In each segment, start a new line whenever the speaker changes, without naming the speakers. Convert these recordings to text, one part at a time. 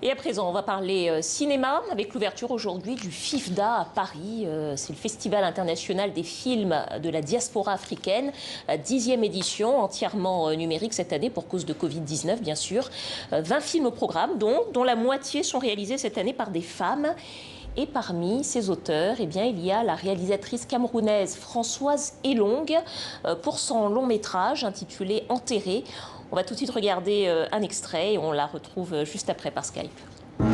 Et à présent, on va parler cinéma avec l'ouverture aujourd'hui du FIFDA à Paris. C'est le Festival international des films de la diaspora africaine, 10e édition, entièrement numérique cette année pour cause de Covid-19 bien sûr. 20 films au programme, dont la moitié sont réalisés cette année par des femmes. Et parmi ces auteurs, eh bien, il y a la réalisatrice camerounaise Françoise Elong pour son long métrage intitulé Enterré. On va tout de suite regarder un extrait et on la retrouve juste après par Skype.
On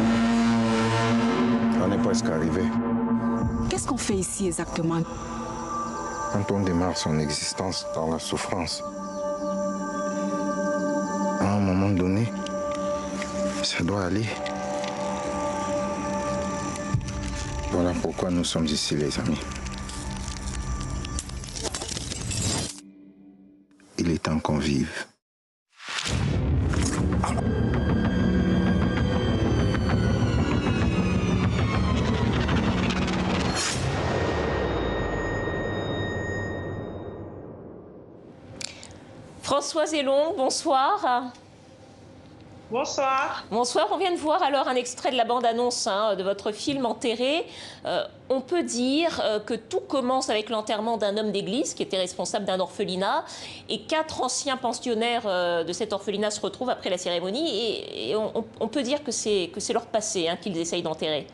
est presque arrivé.
Qu'est-ce qu'on fait ici exactement?
Quand on démarre son existence dans la souffrance, à un moment donné, ça doit aller. Voilà pourquoi nous sommes ici, les amis. Il est temps qu'on vive.
Françoise Elong, bonsoir.
Bonsoir.
Bonsoir, on vient de voir alors un extrait de la bande-annonce de votre film Enterré. On peut dire que tout commence avec l'enterrement d'un homme d'église qui était responsable d'un orphelinat et 4 anciens pensionnaires de cet orphelinat se retrouvent après la cérémonie et on peut dire que c'est leur passé qu'ils essayent d'enterrer.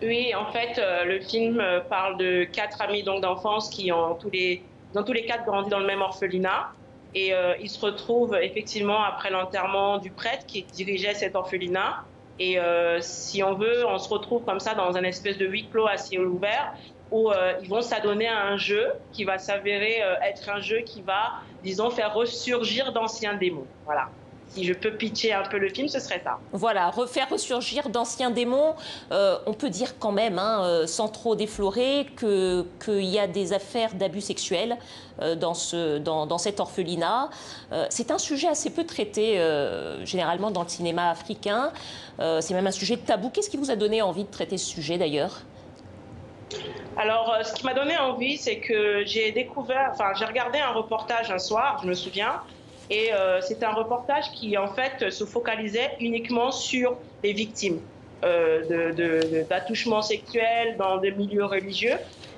Oui, en fait, le film parle de 4 amis d'enfance qui ont dans tous les 4 grandi dans le même orphelinat. Et ils se retrouvent effectivement après l'enterrement du prêtre qui dirigeait cet orphelinat. Et si on veut, on se retrouve comme ça dans un espèce de huis clos à ciel ouvert où ils vont s'adonner à un jeu qui va s'avérer être un jeu qui va, disons, faire ressurgir d'anciens démons. Voilà. Si je peux pitcher un peu le film, ce serait ça.
Voilà, refaire ressurgir d'anciens démons. On peut dire quand même, sans trop déflorer, qu'il y a des affaires d'abus sexuels dans cet orphelinat. C'est un sujet assez peu traité, généralement, dans le cinéma africain. C'est même un sujet tabou. Qu'est-ce qui vous a donné envie de traiter ce sujet, d'ailleurs ?
Alors, ce qui m'a donné envie, c'est que j'ai regardé un reportage un soir, je me souviens. Et c'est un reportage qui, en fait, se focalisait uniquement sur les victimes d'attouchements sexuels dans des milieux religieux.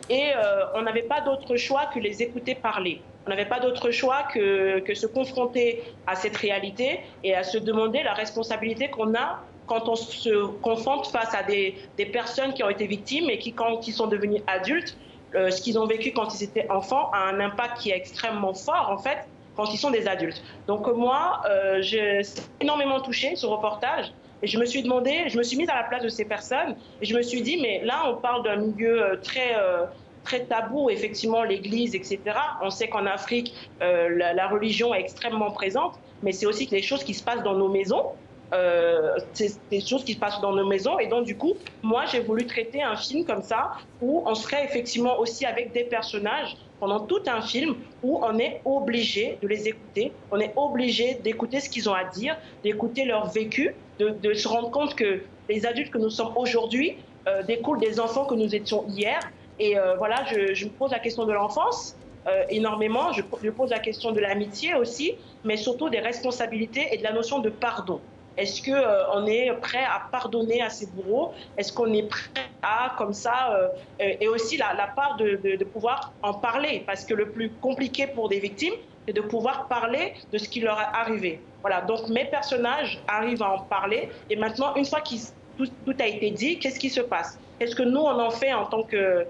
Et on n'avait pas d'autre choix que les écouter parler. On n'avait pas d'autre choix que se confronter à cette réalité et à se demander la responsabilité qu'on a quand on se confronte face à des personnes qui ont été victimes et qui, quand ils sont devenus adultes, ce qu'ils ont vécu quand ils étaient enfants a un impact qui est extrêmement fort, en fait, quand ils sont des adultes. Donc moi, j'ai énormément touché ce reportage et je me suis mise à la place de ces personnes et je me suis dit, mais là, on parle d'un milieu très tabou, effectivement, l'église, etc. On sait qu'en Afrique, la religion est extrêmement présente, mais c'est aussi des choses qui se passent dans nos maisons. C'est des choses qui se passent dans nos maisons et donc du coup moi j'ai voulu traiter un film comme ça où on serait effectivement aussi avec des personnages pendant tout un film où on est obligé de les écouter, on est obligé d'écouter ce qu'ils ont à dire, d'écouter leur vécu, de se rendre compte que les adultes que nous sommes aujourd'hui découlent des enfants que nous étions hier et voilà, je me pose la question de l'enfance énormément, je pose la question de l'amitié aussi, mais surtout des responsabilités et de la notion de pardon. Est-ce qu'on est prêt à pardonner à ses bourreaux? Est-ce qu'on est prêt à, comme ça, et aussi la part de pouvoir en parler? Parce que le plus compliqué pour des victimes, c'est de pouvoir parler de ce qui leur est arrivé. Voilà, donc mes personnages arrivent à en parler. Et maintenant, une fois que tout a été dit, qu'est-ce qui se passe? Qu'est-ce que nous, on en fait en tant que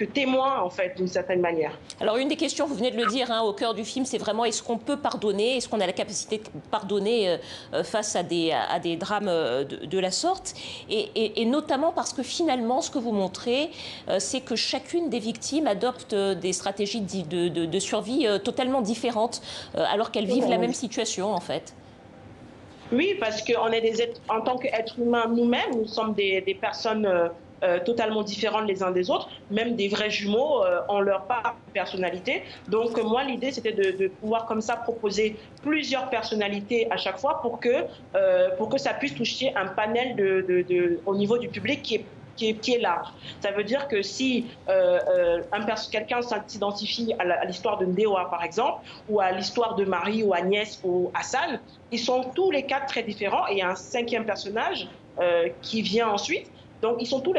témoin, en fait, d'une certaine manière.
Alors, une des questions, vous venez de le dire, au cœur du film, c'est vraiment est-ce qu'on peut pardonner? Est-ce qu'on a la capacité de pardonner face à des drames de la sorte et notamment parce que finalement, ce que vous montrez, c'est que chacune des victimes adopte des stratégies de survie totalement différentes, alors qu'elles vivent la même situation, en fait.
Oui, parce qu'en tant qu'êtres humains nous-mêmes, nous sommes des personnes totalement différentes les uns des autres, même des vrais jumeaux ont leur part de personnalité. Donc moi, l'idée, c'était de pouvoir comme ça proposer plusieurs personnalités à chaque fois pour que ça puisse toucher un panel au niveau du public qui est qui est large. Ça veut dire que si quelqu'un s'identifie à l'histoire de Ndewa, par exemple, ou à l'histoire de Marie ou Agnès ou Hassan, ils sont tous les quatre très différents. Et il y a un cinquième personnage qui vient ensuite. Donc, ils sont tous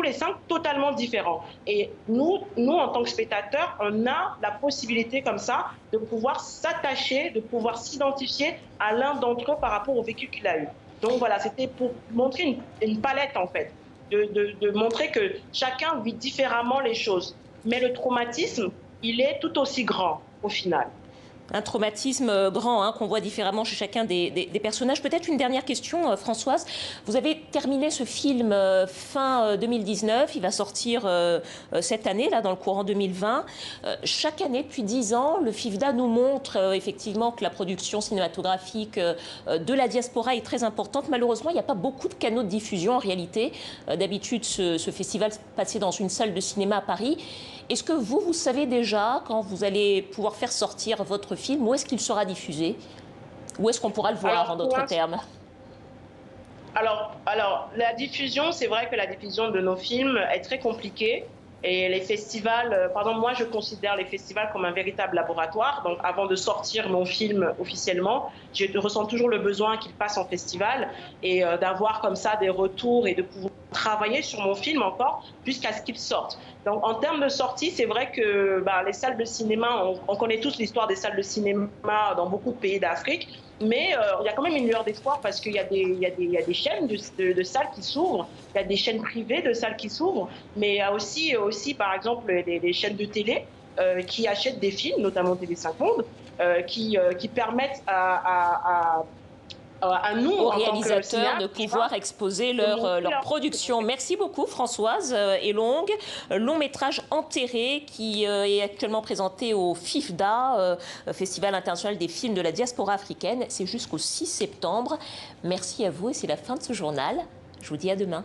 les cinq totalement différents. Et nous, en tant que spectateurs, on a la possibilité comme ça de pouvoir s'attacher, de pouvoir s'identifier à l'un d'entre eux par rapport au vécu qu'il a eu. Donc voilà, c'était pour montrer une palette en fait, de montrer que chacun vit différemment les choses. Mais le traumatisme, il est tout aussi grand au final.
Un traumatisme grand qu'on voit différemment chez chacun des personnages. Peut-être une dernière question, Françoise. Vous avez terminé ce film fin 2019. Il va sortir cette année, là, dans le courant 2020. Chaque année, depuis 10 ans, le FIFDA nous montre effectivement que la production cinématographique de la diaspora est très importante. Malheureusement, il n'y a pas beaucoup de canaux de diffusion en réalité. D'habitude, ce festival se passait dans une salle de cinéma à Paris. Est-ce que vous savez déjà quand vous allez pouvoir faire sortir votre film, où est-ce qu'il sera diffusé? Où est-ce qu'on pourra le voir, en d'autres termes?
Alors, la diffusion, c'est vrai que la diffusion de nos films est très compliquée. Et les festivals, moi je considère les festivals comme un véritable laboratoire. Donc avant de sortir mon film officiellement, je ressens toujours le besoin qu'il passe en festival et d'avoir comme ça des retours et de pouvoir travailler sur mon film encore jusqu'à ce qu'il sorte. Donc en termes de sortie, c'est vrai que les salles de cinéma, on connaît tous l'histoire des salles de cinéma dans beaucoup de pays d'Afrique. Mais il y a quand même une lueur d'espoir parce qu'il y a des chaînes de salles qui s'ouvrent, il y a des chaînes privées de salles qui s'ouvrent, mais il y a aussi par exemple, des chaînes de télé qui achètent des films, notamment TV5 Monde, qui permettent à nous,
aux réalisateurs de pouvoir exposer leur production. Merci beaucoup Françoise Elong. Long métrage Enterré qui est actuellement présenté au FIFDA, Festival international des films de la diaspora africaine. C'est jusqu'au 6 septembre. Merci à vous et c'est la fin de ce journal. Je vous dis à demain.